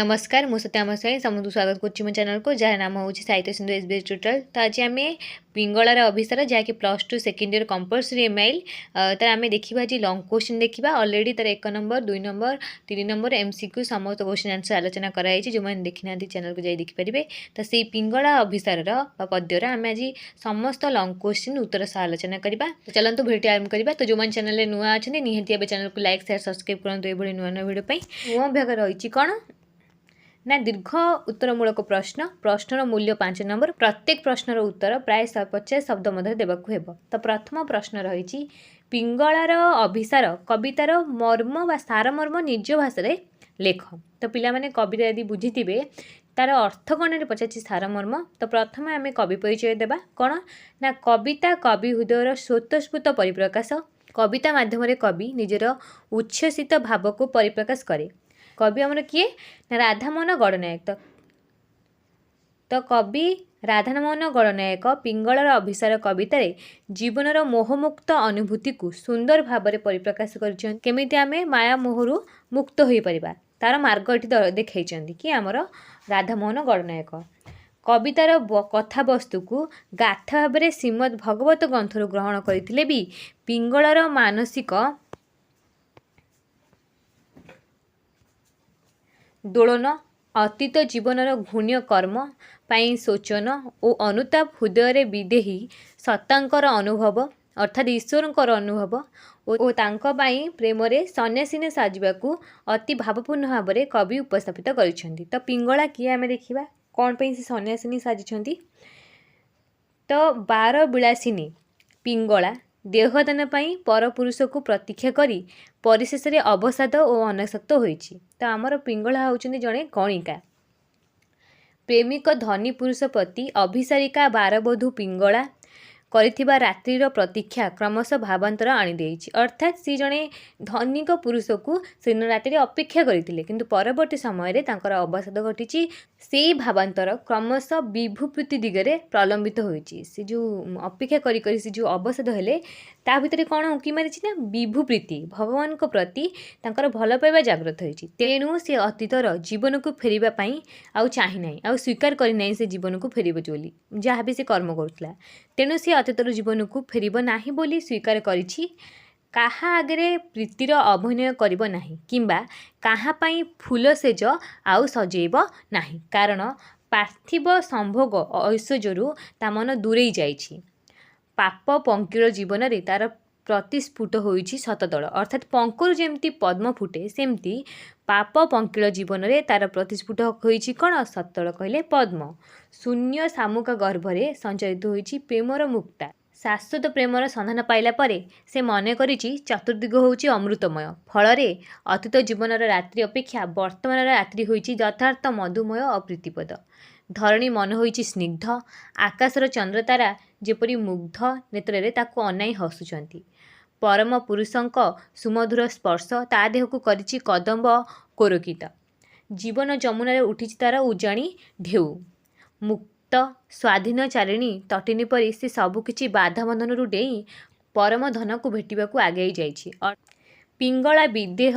नमस्कार मु सत्याम साई समस्त स्वागत करुच्ची मो चैनल को जहाँ नाम हूँ साहित्य सिंधु एसबीएस ट्यूटोरियल। तो आज आम पिंगलार अभिसार जहाँकि +2 सेकेंड ईयर कंपल्सरी एमआईएल तर आम देखा आज लंग क्वेश्चन देखा ऑलरेडी तर 1 नंबर 2 नंबर 3 नंबर एमसीक्यू समस्त क्वेश्चन आंसर आलोचना कराई जो मैंने देखी ना चैनल को जाई देखिपारे। तो से पिंगला अभिसार पद्यर आम आज समस्त लंग क्वेश्चन उत्तर सह आलोचना करवा। तो चलते भिडियो आरंभ करवा। तो जो मैंने चैनल नुआ अच्छा निहाती चैनल को लाइक शेयर सब्सक्राइब करूँ ये नुआ नुआ भिडियो नुआ भाग रही कौन ना दीर्घ उत्तरमूलक प्रश्न प्रश्नर मूल्य 5 नंबर प्रत्येक प्रश्नर उत्तर प्राय 150 शब्द मध्य देवाक हेब। तो प्रथम प्रश्न रही पिंगलार अभिसार कवितार मर्म बा सारमर्म निज भाषा लेख। तो पिला माने कविता यदि बुझीथिबे तार अर्थ कौन पचार सारमर्म। तो प्रथम आम कवि परिचय देबा कौन ना कविता कवि हृदयर स्वतःस्फूर्त परिप्रकाश। कविता माध्यम कवि निजर उच्छ्वसित भाव को परिप्रकाश करे। कवि आमर किए ना राधामोहन गणनायक। तो कवि राधामोहन गणनायक पिंगलार अभिसार कवितार जीवनर मोहमुक्त अनुभूति को सुंदर भाव में परिप्रकाश करमिति आम माया मोहरु मुक्त हो पारिबा तार मार्ग ये देखई कि आमर राधामोहन गणनायक कवितार कथावस्तु को गाथा भाव में श्रीमद् भगवत ग्रंथर ग्रहण करथिले भी पिंगलार मानसिक दोलन अतीत जीवनर घृण्य कर्म पाई शोचन और अनुताप हृदय विदेही सत्तांकर अनुभव अर्थात ईश्वरंकर अनुभव और तांको पाई प्रेम रे सन्यासिनी साजिबाकू अति भावपूर्ण भाव में कवि उपस्थापित करिसेंती। तो पिंगला किए आमे देखिबा कौन पे से सन्यासिनी साजिछंती। तो 12 विलासिनी पिंगला देहदान पाई परपुरुष को प्रतीक्षा करी परिशेष में अवसाद और अनासक्त होइछि। तो आमर पिंगला होउछन्ती जणे गणिका प्रेमिक धनी पुरुष प्रति अभिसारिका 12 बधू पिंगला करिथिबा रात्रिर प्रतीक्षा क्रमशः भावांतर आनी देइछि। अर्थात सी जणे धनिक पुरुष को दिन रात्रि अपेक्षा करथिले किंतु परवर्ती समय रे तांकर अवसाद घटिछि। से भावांतर क्रमशः विभुप्रीति दिगरे प्रलंबित होइछि। से जो अपेक्षा करी से जो अवसाद हेले ता भितरे कौन उंकी मारिछि ना विभुप्रीति भगवान को प्रति तांकर भल पाइबा जागृत होइछि। तेणु से अतीतर जीवन को फेरिबा पई आउ चाहि नाही आउ स्वीकार करि नाही से जीवन को फेरिबो जोली जहाँ भी से कर्म करुतला। तेणु से अतीतर जीवन को फेरिब नाही बोली स्वीकार करिछि। काहा आगे प्रीतिर अभिनय करिब नाही किंबा काहा पई फूल सेज आउ सजेब नाही कारण पार्थिव संभोग ऐश्वर्यरू ता मन दूरेई जाइछि। पाप पंकीर जीवन रे तार प्रतिस्फुट होइछि शतदल अर्थात पंकुर जेमती पद्म फुटे सेमती पाप पंकीर जीवन रे तार प्रतिस्फुट होइछि कौन शतदल कहले पद्म। शून्य सामुका गर्भरे संचरित होइछि प्रेमर मुक्ता। शाश्वत प्रेमर सन्धान पाइला परे से मन करिछि चतुर्दिग होउछि अमृतमय। फलरे अतीत जीवनर रात्रि अपेक्षा वर्तमान रात्रि होइछि यथार्थ मधुमय अप्रीतिपद। धरणी मन होइछि स्निग्ध आकाशर चंद्रतारा जेपरी मुग्ध नेत्र रे ताकू अनाई हसुचंती। परम पुरुषंक सुमधुर स्पर्श ता देह को करिछि कदम्ब कोरकित। जीवन जमुना रे उठिछि तार उजाणी ढेउ मुक्त स्वाधीन चारिणी तटिनी परी से सबुकिछि बाधा बंधन डेई परम धन को भेटिबाकू आगे जाइछि। पिंगला विदेह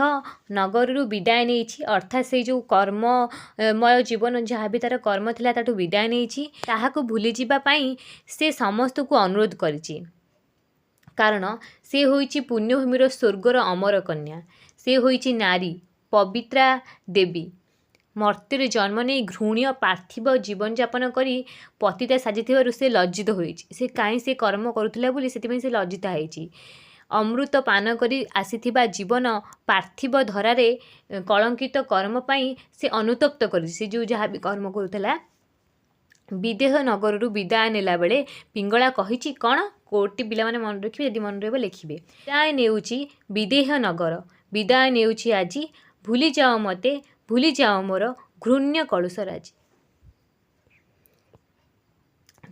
नगर विदाय नहीं अर्थात से जो कर्ममय जीवन जहाँ भी तार कर्म थिला ताठू विदाय नहीं ताहाको भूली जीवा पाई से समस्त को अनुरोध करिछि कारण से होइछि पुण्यभूमिर स्वर्गर अमर कन्या। से होइछि नारी पवित्रा देवी मर्त्य जन्म नहीं घृण्य पार्थिव जीवन यापन करी पतिता साजिथिबारु से लज्जित होइछि। से काई से कर्म करुथिला बोली सेतिपई से लज्जित होइछि। अमृत पान करी आसीथिबा जीवन पार्थिव धरारे कलंकित कर्म पाई से अनुतप्त करी से जो जहाँ भी कर्म करुथिला विदेह नगर विदाय नेला बेले पिंगला कहिछि कौन कोटी पिला माने मन रखिबे यदि मन रहबे लिखिबे विदाय नेउछि विदेह नगर विदाय नेउछि आजी भूली जाओ मते भूली जाओ मोर घृण्य कलुष राजी।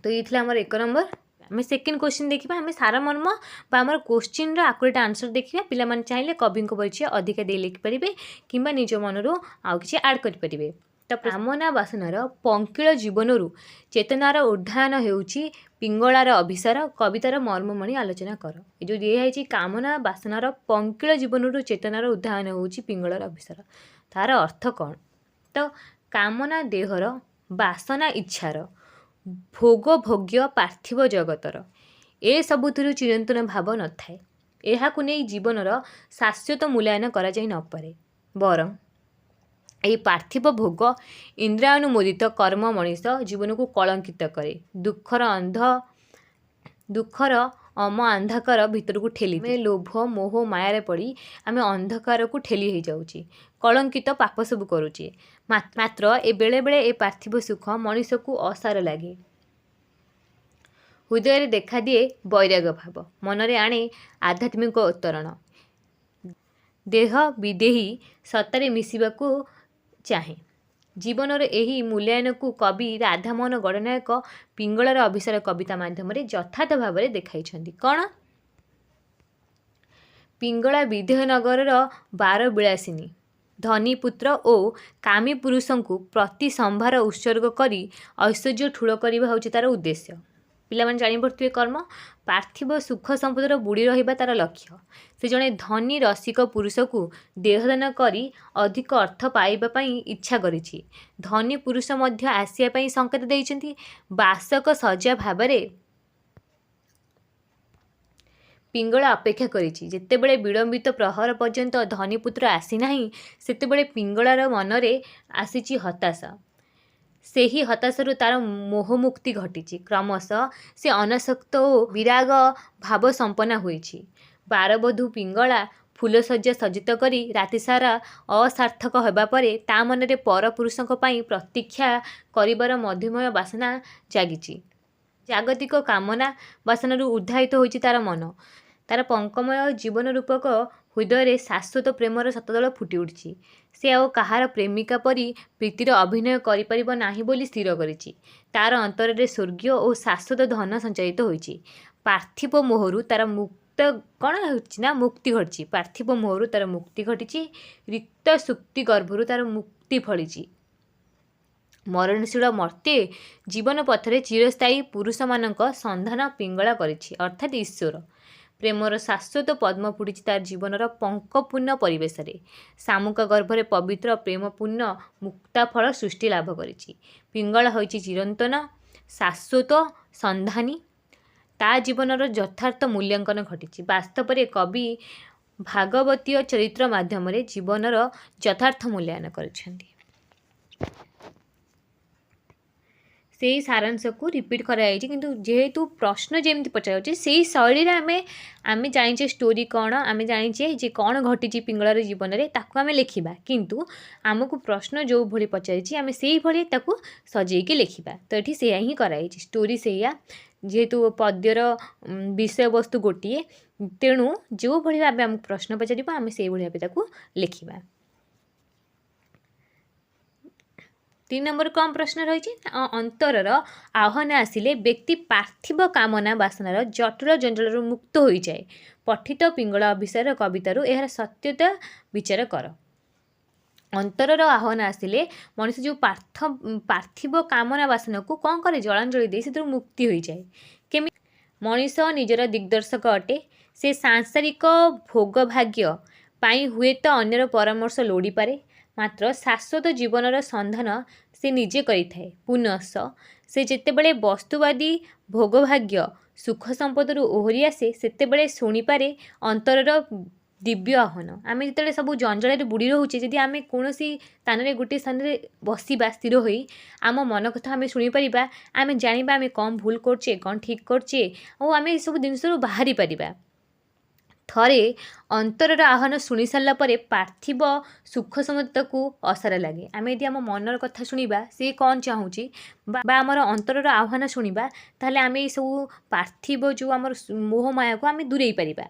तो ये आमर 1 नंबर। आम सेकेंड क्वेश्चन देखा आम सारमर्म आमर क्वेश्चन आकुरेट आंसर देखा पिला माने चाहिए कवि परिचय अधिका दे लिखिपारे कि निज मनरू आउ कि आड करें। तो कामना बासनार पंकिल जीवनरू चेतनार उद्धान होउछि पिंगलार अभिसार कवितार मर्ममणि आलोचना कर। ये जो दिखाई कामना बासनार पंकिल जीवनरू चेतनार उद्धान होउछि पिंगलार अभिसार तार अर्थ कौन। ତ କାମନା ଦେହର, ବାସନା ଇଚ୍ଛାର, ଭୋଗ ଭୋଗ୍ୟ ପାର୍ଥିବ ଜଗତର, ଏସବୁଥିରୁ ଚିରନ୍ତନ ଭାବ ନଥାଏ। ଏହାକୁ ନେଇ ଜୀବନର ଶାଶ୍ୱତ ମୂଲ୍ୟାୟନ କରାଯାଇ ନପାରେ। ବରଂ ଏହି ପାର୍ଥିବ ଭୋଗ ଇନ୍ଦ୍ରିୟାନୁମୋଦିତ କର୍ମ ମଣିଷ ଜୀବନକୁ କଳଙ୍କିତ କରେ। ଦୁଃଖର ଅନ୍ଧକାର ଭିତରକୁ ଠେଲି ଆମେ ଲୋଭ ମୋହ ମାୟାରେ ପଡ଼ି ଆମେ ଅନ୍ଧକାରକୁ ଠେଲି ହେଇଯାଉଛି, କଳଙ୍କିତ ପାପ ସବୁ କରୁଛେ। ମାତ୍ର ବେଳେବେଳେ ଏ ପାର୍ଥିବ ସୁଖ ମଣିଷକୁ ଅସାର ଲାଗେ। ହୃଦୟରେ ଦେଖାଦିଏ ବୈରାଗ୍ୟ ଭାବ, ମନରେ ଆଣେ ଆଧ୍ୟାତ୍ମିକ ଉତ୍ତରଣ। ଦେହ ବିଦେହୀ ସତ୍ତାରେ ମିଶିବାକୁ ଚାହେଁ। ଜୀବନର ଏହି ମୂଲ୍ୟାୟନକୁ କବି ରାଧାମୋହନ ଗଡ଼ନାୟକ ପିଙ୍ଗଳାର ଅଭିସାର କବିତା ମାଧ୍ୟମରେ ଯଥାର୍ଥ ଭାବରେ ଦେଖାଇଛନ୍ତି। କ'ଣ? ପିଙ୍ଗଳା ବିଦେହନଗରର ବାରବିଳାସିନୀ ଧନୀ ପୁତ୍ର ଓ କାମୀ ପୁରୁଷଙ୍କୁ ପ୍ରତି ସମ୍ଭାର ଉତ୍ସର୍ଗ କରି ଐଶ୍ୱର୍ଯ୍ୟ ଠୁଳ କରିବା ହେଉଛି ତା'ର ଉଦ୍ଦେଶ୍ୟ। ପିଲାମାନେ ଜାଣିପାରୁଥିବେ କର୍ମ। ପାର୍ଥିବ ସୁଖ ସମ୍ପଦର ବୁଡ଼ି ରହିବା ତା'ର ଲକ୍ଷ୍ୟ। ସେ ଜଣେ ଧନୀ ରସିକ ପୁରୁଷକୁ ଦେହଦାନ କରି ଅଧିକ ଅର୍ଥ ପାଇବା ପାଇଁ ଇଚ୍ଛା କରିଛି। ଧନୀ ପୁରୁଷ ମଧ୍ୟ ଆସିବା ପାଇଁ ସଙ୍କେତ ଦେଇଛନ୍ତି। ବାସକ ସଜା ଭାବରେ ପିଙ୍ଗଳା ଅପେକ୍ଷା କରିଛି। ଯେତେବେଳେ ବିଳମ୍ବିତ ପ୍ରହର ପର୍ଯ୍ୟନ୍ତ ଧନୀପୁତ୍ର ଆସିନାହିଁ, ସେତେବେଳେ ପିଙ୍ଗଳାର ମନରେ ଆସିଛି ହତାଶା। ସେହି ହତାଶାରୁ ତା'ର ମୋହମୁକ୍ତି ଘଟିଛି। କ୍ରମଶଃ ସେ ଅନାସକ୍ତ ଓ ବିରାଗ ଭାବ ସମ୍ପନ୍ନା ହୋଇଛି। ବାରବଧୂ ପିଙ୍ଗଳା ଫୁଲଶଯ୍ୟା ସଜ୍ଜିତ କରି ରାତିସାରା ଅସାର୍ଥକ ହେବା ପରେ ତା' ମନରେ ପର ପୁରୁଷଙ୍କ ପାଇଁ ପ୍ରତୀକ୍ଷା କରିବାର ମଧୁମୟ ବାସନା ଜାଗିଛି। ଜାଗତିକ କାମନା ବାସନାରୁ ଉଦ୍ଧାରିତ ହୋଇଛି ତା'ର ମନ। ତା'ର ପଙ୍କମୟ ଜୀବନ ରୂପକ ହୃଦୟରେ ଶାଶ୍ୱତ ପ୍ରେମର ଶତଦଳ ଫୁଟି ଉଠିଛି। ସେ ଆଉ କାହାର ପ୍ରେମିକା ପରି ପ୍ରୀତିର ଅଭିନୟ କରିପାରିବ ନାହିଁ ବୋଲି ସ୍ଥିର କରିଛି। ତା'ର ଅନ୍ତରରେ ସ୍ୱର୍ଗୀୟ ଓ ଶାଶ୍ୱତ ଧନ ସଞ୍ଚାରିତ ହୋଇଛି। ପାର୍ଥିବ ମୋହରୁ ତା'ର ମୁକ୍ତି ଘଟିଛି। ପାର୍ଥିବ ମୋହରୁ ତା'ର ମୁକ୍ତି ଘଟିଛି। ରିକ୍ତ ସୁକ୍ତି ଗର୍ଭରୁ ତା'ର ମୁକ୍ତି ଫଳିଛି। ମରଣଶୀଳ ମର୍ତ୍ତ୍ୟେ ଜୀବନ ପଥରେ ଚିରସ୍ଥାୟୀ ପୁରୁଷମାନଙ୍କ ସନ୍ଧାନ ପିଙ୍ଗଳା କରିଛି, ଅର୍ଥାତ୍ ଈଶ୍ୱର। ପ୍ରେମର ଶାଶ୍ୱତ ପଦ୍ମ ଫୁଟିଛି ତା'ର ଜୀବନର ପଙ୍କପୂର୍ଣ୍ଣ ପରିବେଶରେ। ଶାମୁକା ଗର୍ଭରେ ପବିତ୍ର ପ୍ରେମପୂର୍ଣ୍ଣ ମୁକ୍ତାଫଳ ସୃଷ୍ଟି ଲାଭ କରିଛି। ପିଙ୍ଗଳା ହୋଇଛି ଚିରନ୍ତନ ଶାଶ୍ୱତ ସନ୍ଧାନୀ। ତା' ଜୀବନର ଯଥାର୍ଥ ମୂଲ୍ୟାଙ୍କନ ଘଟିଛି। ବାସ୍ତବରେ କବି ଭାଗବତୀୟ ଚରିତ୍ର ମାଧ୍ୟମରେ ଜୀବନର ଯଥାର୍ଥ ମୂଲ୍ୟାୟନ କରିଛନ୍ତି। ସେହି ସାରାଂଶକୁ ରିପିଟ୍ କରାଯାଇଛି, କିନ୍ତୁ ଯେହେତୁ ପ୍ରଶ୍ନ ଯେମିତି ପଚାଯାଉଛି ସେଇ ଶୈଳୀରେ ଆମେ ଜାଣିଛେ ଷ୍ଟୋରି କ'ଣ, ଆମେ ଜାଣିଛେ ଯେ କ'ଣ ଘଟିଛି ପିଙ୍ଗଳାର ଜୀବନରେ, ତାକୁ ଆମେ ଲେଖିବା। କିନ୍ତୁ ଆମକୁ ପ୍ରଶ୍ନ ଯେଉଁଭଳି ପଚାରିଛି ଆମେ ସେଇଭଳି ତାକୁ ସଜେଇକି ଲେଖିବା। ତ ଏଠି ସେଇଆ ହିଁ କରାଯାଇଛି। ଷ୍ଟୋରି ସେଇଆ, ଯେହେତୁ ପଦ୍ୟର ବିଷୟବସ୍ତୁ ଗୋଟିଏ, ତେଣୁ ଯେଉଁଭଳି ଭାବେ ଆମକୁ ପ୍ରଶ୍ନ ପଚାରିବ ଆମେ ସେଇଭଳି ଭାବେ ତାକୁ ଲେଖିବା। 3 ନମ୍ବର କ'ଣ ପ୍ରଶ୍ନ ରହିଛି? ଅନ୍ତରର ଆହ୍ୱାନ ଆସିଲେ ବ୍ୟକ୍ତି ପାର୍ଥିବ କାମନା ବାସନାର ଜଟିଳ ଜଞ୍ଜାଳରୁ ମୁକ୍ତ ହୋଇଯାଏ। ପଠିତ ପିଙ୍ଗଳା ଅଭିସାର କବିତାରୁ ଏହାର ସତ୍ୟତା ବିଚାର କର। ଅନ୍ତରର ଆହ୍ୱାନ ଆସିଲେ ମଣିଷ ଯେଉଁ ପାର୍ଥିବ କାମନା ବାସନାକୁ କ'ଣ କରେ? ଜଳାଞ୍ଜଳି ଦେଇ ସେଥିରୁ ମୁକ୍ତି ହୋଇଯାଏ। କେମିତି? ମଣିଷ ନିଜର ଦିଗ୍ଦର୍ଶକ ଅଟେ। ସେ ସାଂସାରିକ ଭୋଗଭାଗ୍ୟ ପାଇଁ ହୁଏତ ଅନ୍ୟର ପରାମର୍ଶ ଲୋଡ଼ିପାରେ, ମାତ୍ର ଶାଶ୍ୱତ ଜୀବନର ସନ୍ଧାନ ସେ ନିଜେ କରିଥାଏ। ପୁନଶ୍ଚ ସେ ଯେତେବେଳେ ବସ୍ତୁବାଦୀ ଭୋଗଭାଗ୍ୟ ସୁଖ ସମ୍ପଦରୁ ଓହରି ଆସେ, ସେତେବେଳେ ଶୁଣିପାରେ ଅନ୍ତରର ଦିବ୍ୟ ଆହ୍ୱାନ। ଆମେ ଯେତେବେଳେ ସବୁ ଜଞ୍ଜାଳରେ ବୁଡ଼ି ରହୁଛେ, ଯଦି ଆମେ କୌଣସି ସ୍ଥାନରେ ଗୋଟିଏ ସ୍ଥାନରେ ବସିବା ସ୍ଥିର ହୋଇ ଆମ ମନ କଥା ଆମେ ଶୁଣିପାରିବା, ଆମେ ଜାଣିବା ଆମେ କ'ଣ ଭୁଲ କରୁଛେ, କ'ଣ ଠିକ୍ କରୁଛେ, ଆଉ ଆମେ ଏସବୁ ଜିନିଷରୁ ବାହାରି ପାରିବା। ଥରେ ଅନ୍ତରର ଆହ୍ୱାନ ଶୁଣି ସାରିଲା ପରେ ପାର୍ଥିବ ସୁଖ ସମ୍ପଦକୁ ଅସାର ଲାଗେ। ଆମେ ଯଦି ଆମ ମନର କଥା ଶୁଣିବା, ସେ କ'ଣ ଚାହୁଁଛି, ବା ଆମର ଅନ୍ତରର ଆହ୍ୱାନ ଶୁଣିବା, ତାହେଲେ ଆମେ ଏସବୁ ପାର୍ଥିବ ଯେଉଁ ଆମର ମୋହମାୟାକୁ ଆମେ ଦୂରେଇ ପାରିବା।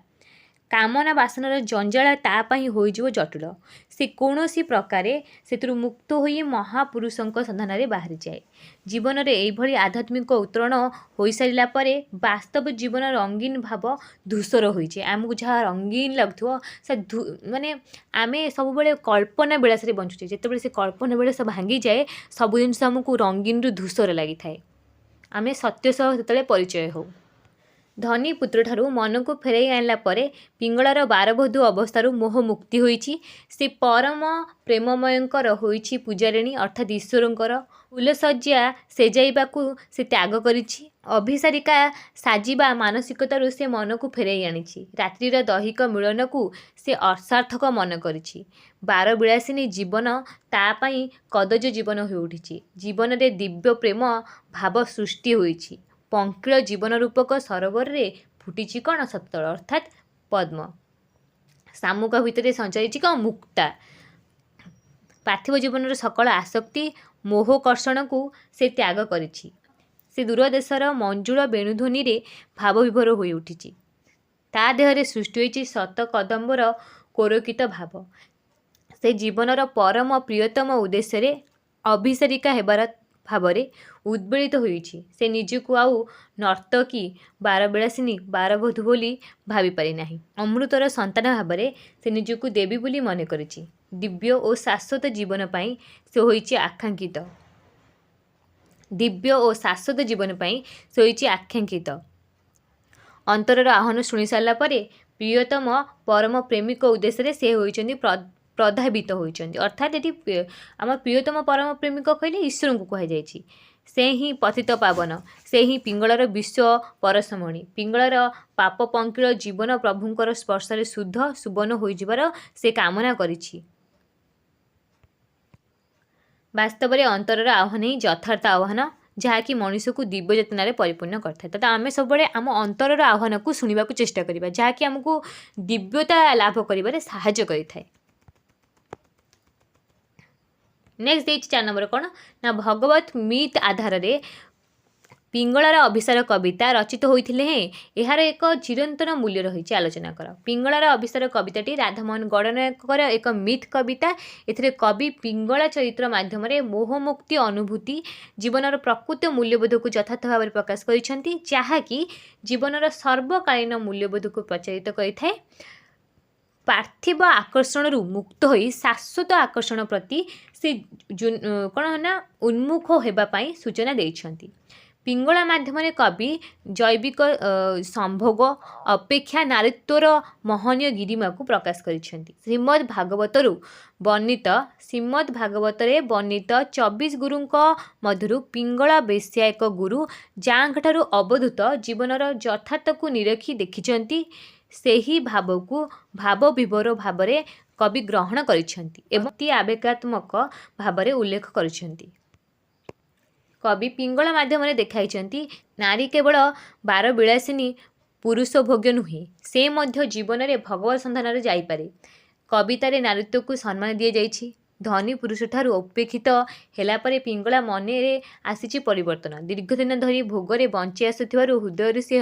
କାମନା ବାସନାର ଜଞ୍ଜାଳ ତା' ପାଇଁ ହୋଇଯିବ ଜଟିଳ। ସେ କୌଣସି ପ୍ରକାରେ ସେଥିରୁ ମୁକ୍ତ ହୋଇ ମହାପୁରୁଷଙ୍କ ସନ୍ଧାନରେ ବାହାରିଯାଏ। ଜୀବନରେ ଏଇଭଳି ଆଧ୍ୟାତ୍ମିକ ଉତ୍ତରଣ ହୋଇସାରିଲା ପରେ ବାସ୍ତବ ଜୀବନ ରଙ୍ଗୀନ ଭାବ ଧୂସର ହୋଇଯାଏ। ଆମକୁ ଯାହା ରଙ୍ଗୀନ ଲାଗୁଥିବ ସେ ଆମେ ସବୁବେଳେ କଳ୍ପନା ବିଳାସରେ ବଞ୍ଚୁଛେ। ଯେତେବେଳେ ସେ କଳ୍ପନା ବିଳାସ ଭାଙ୍ଗିଯାଏ, ସବୁ ଜିନିଷ ଆମକୁ ରଙ୍ଗୀନରୁ ଧୂସର ଲାଗିଥାଏ। ଆମେ ସତ୍ୟ ସହ ସେତେବେଳେ ପରିଚୟ ହେଉ। ଧନୀ ପୁତ୍ରଠାରୁ ମନକୁ ଫେରାଇ ଆଣିଲା ପରେ ପିଙ୍ଗଳାର ବାରବଧୂ ଅବସ୍ଥାରୁ ମୋହ ମୁକ୍ତି ହୋଇଛି। ସେ ପରମ ପ୍ରେମମୟଙ୍କର ହୋଇଛି ପୂଜାରିଣୀ ଅର୍ଥାତ୍ ଈଶ୍ୱରଙ୍କର। ଫୁଲଶଯ୍ୟା ସେଜାଇବାକୁ ସେ ତ୍ୟାଗ କରିଛି। ଅଭିସାରିକା ସାଜିବା ମାନସିକତାରୁ ସେ ମନକୁ ଫେରାଇ ଆଣିଛି। ରାତ୍ରିର ଦୈହିକ ମିଳନକୁ ସେ ଅସାର୍ଥକ ମନେ କରିଛି। ବାରବିଳାସିନୀ ଜୀବନ ତା ପାଇଁ କଦଜ ଜୀବନ ହୋଇଉଠିଛି। ଜୀବନରେ ଦିବ୍ୟ ପ୍ରେମ ଭାବ ସୃଷ୍ଟି ହୋଇଛି। ପଙ୍କିଳ ଜୀବନ ରୂପକ ସରୋବରରେ ଫୁଟିଛି କ'ଣ ସତଳ ଅର୍ଥାତ୍ ପଦ୍ମ। ଶାମୁକା ଭିତରେ ସଞ୍ଚାରିଛି କ'ଣ ମୁକ୍ତା। ପାର୍ଥିବ ଜୀବନର ସକଳ ଆସକ୍ତି ମୋହକର୍ଷଣକୁ ସେ ତ୍ୟାଗ କରିଛି। ସେ ଦୂରଦେଶର ମଞ୍ଜୁଳ ବେଣୁଧ୍ୱନିରେ ଭାବବିଭୋର ହୋଇଉଠିଛି। ତା ଦେହରେ ସୃଷ୍ଟି ହୋଇଛି ଶତ କଦମ୍ବର କୋରକିତ ଭାବ। ସେ ଜୀବନର ପରମ ପ୍ରିୟତମ ଉଦ୍ଦେଶ୍ୟରେ ଅଭିସାରିକା ହେବାର ଭାବରେ ଉଦ୍ବେଳିତ ହୋଇଛି। ସେ ନିଜକୁ ଆଉ ନର୍ତ୍ତକୀ ବାରବିଳାସିନୀ ବାରବଧୂ ବୋଲି ଭାବିପାରି ନାହିଁ। ଅମୃତର ସନ୍ତାନ ଭାବରେ ସେ ନିଜକୁ ଦେବୀ ବୋଲି ମନେ କରିଛି। ଦିବ୍ୟ ଓ ଶାଶ୍ୱତ ଜୀବନ ପାଇଁ ସେ ହୋଇଛି ଆକାଙ୍କ୍ଷିତ। ଦିବ୍ୟ ଓ ଶାଶ୍ୱତ ଜୀବନ ପାଇଁ ସେ ହୋଇଛି ଆକାଙ୍କ୍ଷିତ। ଅନ୍ତରର ଆହ୍ୱାନ ଶୁଣି ସାରିଲା ପରେ ପ୍ରିୟତମ ପରମ ପ୍ରେମିକ ଉଦ୍ଦେଶ୍ୟରେ ସେ ହୋଇଛନ୍ତି ପ୍ରଧାବିତ ହୋଇଛନ୍ତି। ଅର୍ଥାତ୍ ଏଠି ଆମ ପ୍ରିୟତମ ପରମ ପ୍ରେମିକ କହିଲେ ଈଶ୍ୱରଙ୍କୁ କୁହାଯାଇଛି। ସେ ହିଁ ପତିତ ପାବନ। ସେ ହିଁ ପିଙ୍ଗଳର ବିଶ୍ୱ ପରଶମଣି। ପିଙ୍ଗଳର ପାପ ପଙ୍କିଳ ଜୀବନ ପ୍ରଭୁଙ୍କର ସ୍ପର୍ଶରେ ଶୁଦ୍ଧ ସୁବର୍ଣ୍ଣ ହୋଇଯିବାର ସେ କାମନା କରିଛି। ବାସ୍ତବରେ ଅନ୍ତରର ଆହ୍ୱାନ ହିଁ ଯଥାର୍ଥ ଆହ୍ୱାନ, ଯାହାକି ମଣିଷକୁ ଦିବ୍ୟ ଚେତନାରେ ପରିପୂର୍ଣ୍ଣ କରିଥାଏ। ତ ଆମେ ସବୁବେଳେ ଆମ ଅନ୍ତରର ଆହ୍ୱାନକୁ ଶୁଣିବାକୁ ଚେଷ୍ଟା କରିବା, ଯାହାକି ଆମକୁ ଦିବ୍ୟତା ଲାଭ କରିବାରେ ସାହାଯ୍ୟ କରିଥାଏ। ନେକ୍ସଟ ଦେଇଛି 4 ନମ୍ବର କ'ଣ ନା ଭଗବତ ମିଥ୍ ଆଧାରରେ ପିଙ୍ଗଳାର ଅଭିସାର କବିତା ରଚିତ ହୋଇଥିଲେ ହେଁ ଏହାର ଏକ ଚିରନ୍ତନ ମୂଲ୍ୟ ରହିଛି। ଆଲୋଚନା କର। ପିଙ୍ଗଳାର ଅଭିସାର କବିତାଟି ରାଧାମୋହନ ଗଡ଼ନାୟକଙ୍କର ଏକ ମିଥ୍ କବିତା। ଏଥିରେ କବି ପିଙ୍ଗଳା ଚରିତ୍ର ମାଧ୍ୟମରେ ମୋହମୁକ୍ତି ଅନୁଭୂତି ଜୀବନର ପ୍ରକୃତ ମୂଲ୍ୟବୋଧକୁ ଯଥାର୍ଥ ଭାବରେ ପ୍ରକାଶ କରିଛନ୍ତି, ଯାହାକି ଜୀବନର ସର୍ବକାଳୀନ ମୂଲ୍ୟବୋଧକୁ ପ୍ରଚାରିତ କରିଥାଏ। ପାର୍ଥିବ ଆକର୍ଷଣରୁ ମୁକ୍ତ ହୋଇ ଶାଶ୍ୱତ ଆକର୍ଷଣ ପ୍ରତି ସେ କ'ଣ ନା ଉନ୍ମୁଖ ହେବା ପାଇଁ ସୂଚନା ଦେଇଛନ୍ତି। ପିଙ୍ଗଳା ମାଧ୍ୟମରେ କବି ଜୈବିକ ସମ୍ଭୋଗ ଅପେକ୍ଷା ନାରୀତ୍ୱର ମହନୀୟ ଗିରିମାକୁ ପ୍ରକାଶ କରିଛନ୍ତି। ଶ୍ରୀମଦ୍ ଭାଗବତରେ ବର୍ଣ୍ଣିତ 24 ଗୁରୁଙ୍କ ମଧ୍ୟରୁ ପିଙ୍ଗଳା ବେଶ୍ୟା ଏକ ଗୁରୁ, ଯାହାଙ୍କଠାରୁ ଅବଧୂତ ଜୀବନର ଯଥାର୍ଥକୁ ନିରଖି ଦେଖିଛନ୍ତି। ସେହି ଭାବକୁ ଭାବବିଭୋର ଭାବରେ କବି ଗ୍ରହଣ କରିଛନ୍ତି ଏବଂ ଅତି ଆବେଗାତ୍ମକ ଭାବରେ ଉଲ୍ଲେଖ କରିଛନ୍ତି। କବି ପିଙ୍ଗଳା ମାଧ୍ୟମରେ ଦେଖାଇଛନ୍ତି ନାରୀ କେବଳ ବାରବିଳାସିନୀ ପୁରୁଷ ଭୋଗ୍ୟ ନୁହେଁ, ସେ ମଧ୍ୟ ଜୀବନରେ ଭଗବତ ସନ୍ଧାନରେ ଯାଇପାରେ। କବିତାରେ ନାରୀତ୍ୱକୁ ସମ୍ମାନ ଦିଆଯାଇଛି। ଧନୀ ପୁରୁଷଠାରୁ ଉପେକ୍ଷିତ ହେଲା ପରେ ପିଙ୍ଗଳା ମନରେ ଆସିଛି ପରିବର୍ତ୍ତନ। ଦୀର୍ଘଦିନ ଧରି ଭୋଗରେ ବଞ୍ଚି ଆସୁଥିବାରୁ ହୃଦୟରୁ ସେ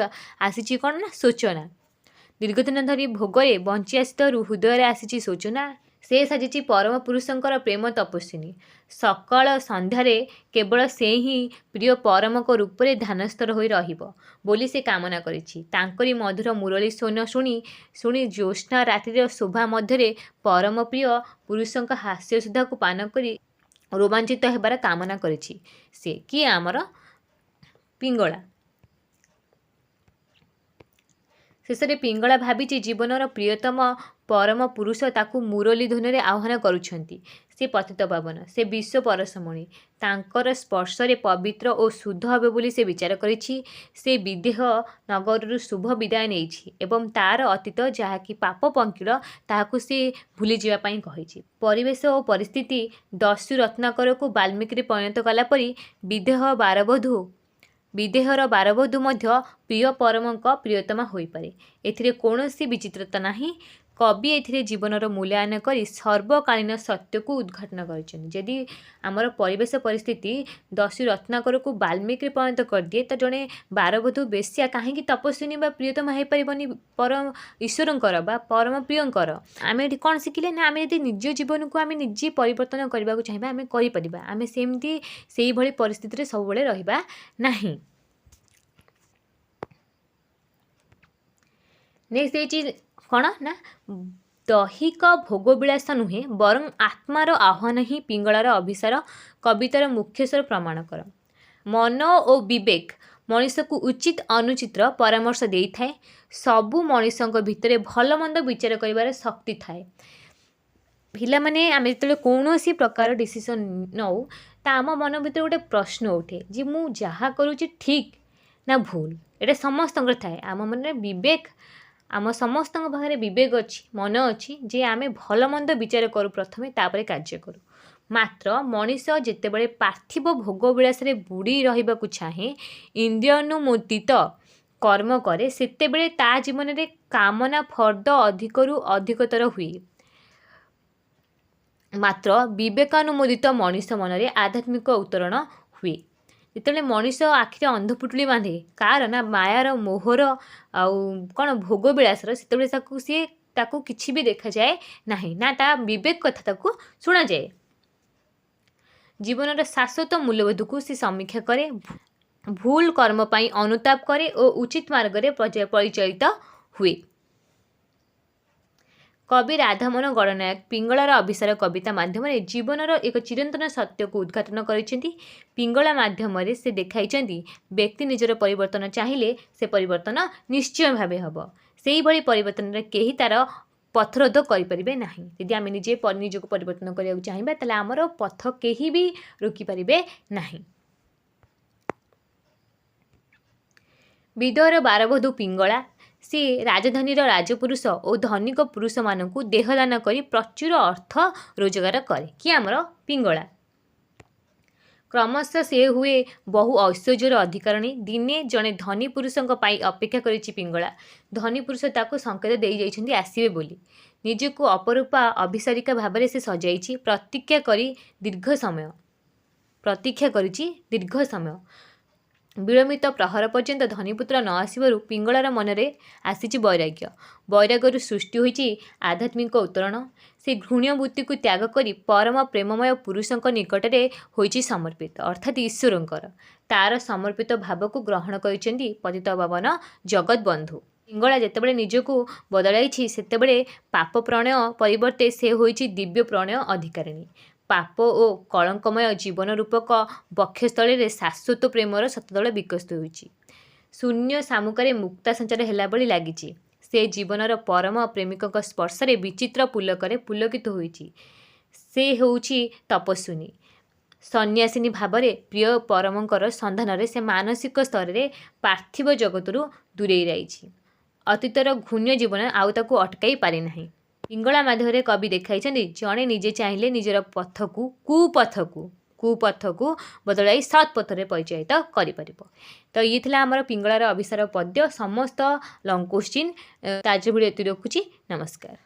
ଆସିଛି କ'ଣ ନା ଶୋଚନା। ଦୀର୍ଘଦିନ ଧରି ଭୋଗରେ ବଞ୍ଚି ଆସିଥିବାରୁ ହୃଦୟରେ ଆସିଛି ଶୋଚନା। ସେ ସାଜିଛି ପରମ ପୁରୁଷଙ୍କର ପ୍ରେମ ତପସ୍ୱିନୀ। ସକାଳ ସନ୍ଧ୍ୟାରେ କେବଳ ସେ ହିଁ ପ୍ରିୟ ପରମଙ୍କ ରୂପରେ ଧ୍ୟାନସ୍ଥର ହୋଇ ରହିବ ବୋଲି ସେ କାମନା କରିଛି। ତାଙ୍କରି ମଧୁର ମୁରଳୀ ସ୍ୱନ ଶୁଣି ଜ୍ୟୋତ୍ସ୍ନା ରାତ୍ରିର ଶୋଭା ମଧ୍ୟରେ ପରମ ପ୍ରିୟ ପୁରୁଷଙ୍କ ହାସ୍ୟ ସୁଧାକୁ ପାନ କରି ରୋମାଞ୍ଚିତ ହେବାର କାମନା କରିଛି। ସେ କିଏ? ଆମର ପିଙ୍ଗଳା। ଶେଷରେ ପିଙ୍ଗଳା ଭାବିଛି ଜୀବନର ପ୍ରିୟତମ ପରମ ପୁରୁଷ ତାକୁ ମୁରଲୀ ଧ୍ୱନିରେ ଆହ୍ୱାନ କରୁଛନ୍ତି। ସେ ପତିତ ପାବନ, ସେ ବିଶ୍ୱ ପରଶମଣି। ତାଙ୍କର ସ୍ପର୍ଶରେ ପବିତ୍ର ଓ ଶୁଦ୍ଧ ହେବ ବୋଲି ସେ ବିଚାର କରିଛି। ସେ ବିଦେହ ନଗରରୁ ଶୁଭ ବିଦାୟ ନେଇଛି ଏବଂ ତାର ଅତୀତ ଯାହାକି ପାପ ପଙ୍କିଳ ତାହାକୁ ସେ ଭୁଲିଯିବା ପାଇଁ କହିଛି। ପରିବେଶ ଓ ପରିସ୍ଥିତି ଦସ୍ୟୁ ରତ୍ନାକରକୁ ବାଲ୍ମୀକିରେ ପରିଣତ କଲା ପରି ବିଦେହର ବାରବଧୂ ମଧ୍ୟ ପ୍ରିୟ ପରମଙ୍କ ପ୍ରିୟତମା ହୋଇପାରେ। ଏଥିରେ କୌଣସି ବିଚିତ୍ରତା ନାହିଁ। କବି ଏଥିରେ ଜୀବନର ମୂଲ୍ୟାୟନ କରି ସର୍ବକାଳୀନ ସତ୍ୟକୁ ଉଦ୍ଘାଟନ କରିଛନ୍ତି। ଯଦି ଆମର ପରିବେଶ ପରିସ୍ଥିତି ଦସ୍ୟୁ ରତ୍ନାକରକୁ ବାଲ୍ମୀକିରେ ପରିଣତ କରିଦିଏ, ତ ଜଣେ ବାରବଧୂ ବେଶ୍ୟା କାହିଁକି ତପସ୍ୱିନୀ ବା ପ୍ରିୟତମା ହୋଇପାରିବନି ପରମ ଈଶ୍ୱରଙ୍କର ବା ପରମ ପ୍ରିୟଙ୍କର? ଆମେ ଏଠି କ'ଣ ଶିଖିଲେ ନା ଆମେ ଯଦି ନିଜ ଜୀବନକୁ ଆମେ ନିଜେ ପରିବର୍ତ୍ତନ କରିବାକୁ ଚାହିଁବା ଆମେ କରିପାରିବା। ଆମେ ସେମିତି ସେଇଭଳି ପରିସ୍ଥିତିରେ ସବୁବେଳେ ରହିବା ନାହିଁ। ନେକ୍ସଟ ଦେଇଛି କ'ଣ ନା ଦୈହିକ ଭୋଗବିଳାସ ନୁହେଁ ବରଂ ଆତ୍ମାର ଆହ୍ୱାନ ହିଁ ପିଙ୍ଗଳାର ଅଭିସାର କବିତାର ମୁଖ୍ୟ ସ୍ୱର ପ୍ରମାଣ କର। ମନ ଓ ବିବେକ मनीष को उचित अनुचितर परामर्श दे थाए। सबु मनीषों भितर भल मंद विचार कर शक्ति थाए। पिला माने आम जो कौन प्रकार डिसीजन नौ तो आम मन भर गोटे प्रश्न उठे जी मु जहाँ करुँची ठीक ना भूल। ये समस्त थाए आम मन विवेक आम समस्त पाखे विवेक अच्छी मन अच्छी जे आम भल मंद विचार करूँ प्रथमे तापर कार्य करूँ। मात्र मनीष जितेबाला पार्थिव भोगविलास बुड़ी रहा चाहे इंद्रियानुमोदित कर्म करे सेतेबेले ता जीवन में कामना फर्द अधिकरू अधिकतर हुए। मात्र विवेकानुमोदित मनीष मन में आध्यात्मिक उतरण हुए। जिते मनीष आखिरे अंधपुटुली बांधे कार ना मायार मोहर आउ कौन भोगविलासर से सी ताकू किछि भी देखा जाए नहीं ना ता विवेक कथा ताकू शुणा जाए। जीवन शाश्वत मूल्यबोध को सी समीक्षा करे, भूल कर्म पाई अनुताप करे और उचित मार्ग रे परिचालित हुए। कवि राधामोहन गणनायक पिंगलार अभिसार कविता माध्यम जीवनर एक चिरंतन सत्य को उद्घाटन करिसेंती। पिंगला माध्यम से देखाइछंती व्यक्ति निजर परिवर्तन चाहिए से परिवर्तन निश्चय भावे हब। सेही भली परिवर्तन रे केही तार पथरोध करें ना। यदि आम निजे निजक परिवर्तन करने चाहिए ताले आमर पथ केही भी रोकी पारे ना। विदयर बारबधू पिंगला सी राजधानी राजपुरुष और धनिक पुरुष मानू देहदान कर प्रचुर अर्थ रोजगार करे कि आमर पिंगला। क्रमशः से हुए बहु ऐश्वर्यर अधिकारिणी। दिने जड़े धनी पुरुषों अपेक्षा करिछि पिंगला। धनी पुरुष ताको संकेत दे जाइछन्ती आसीबे बोली। निजको अपरूपा अभिसारिका भाव से सजाई प्रतीक्षा करिछि दीर्घ समय। विलंबित प्रहर पर्यंत धनीपुत्र न आसबार पिंगलार मनरे आसी वैराग्य। वैराग्य सृष्टि होइछि आध्यात्मिक उतरण। से घृण्यवृत्ति को त्याग करी परम प्रेममय पुरुषों निकट में होइछि समर्पित अर्थात ईश्वरंकर। तार समर्पित भाव को ग्रहण करिसेंती पतित पावन जगत बंधु। पिंगला जेतेबेले निजको बदलाई सेतेबेले पाप प्रणय परिवर्ते से होइछि दिव्य प्रणय अधिकारिणी। पाप और कलंकमय जीवन रूपक बक्षस्थल शाश्वत प्रेमर शतदल विकसित होइछि। शून्य सामुकारे मुक्ता संचार हेला बली लागिछि। से जीवनर परम प्रेमिक स्पर्श विचित्र पुलकरे पुलकित होइछि। से होउछि तपस्विनी सन्यासिनी भावरे प्रिय परमंकर संधान से मानसिक स्तर में पार्थिव जगतरू दूरे रही। अतीतर घून्य जीवन आउ ताकू अटकाई पारे नाही। पिंगला माध्यम कवि देखाई जड़े निजे चाहिए निजर कुपथ को बदलाई सत् पथरे परिचालित कर। तो ये थिला आमर पिंगलार अभिसार पद्य। समस्त लंग क्वेश्चन ताज भिडियो रखुची। नमस्कार।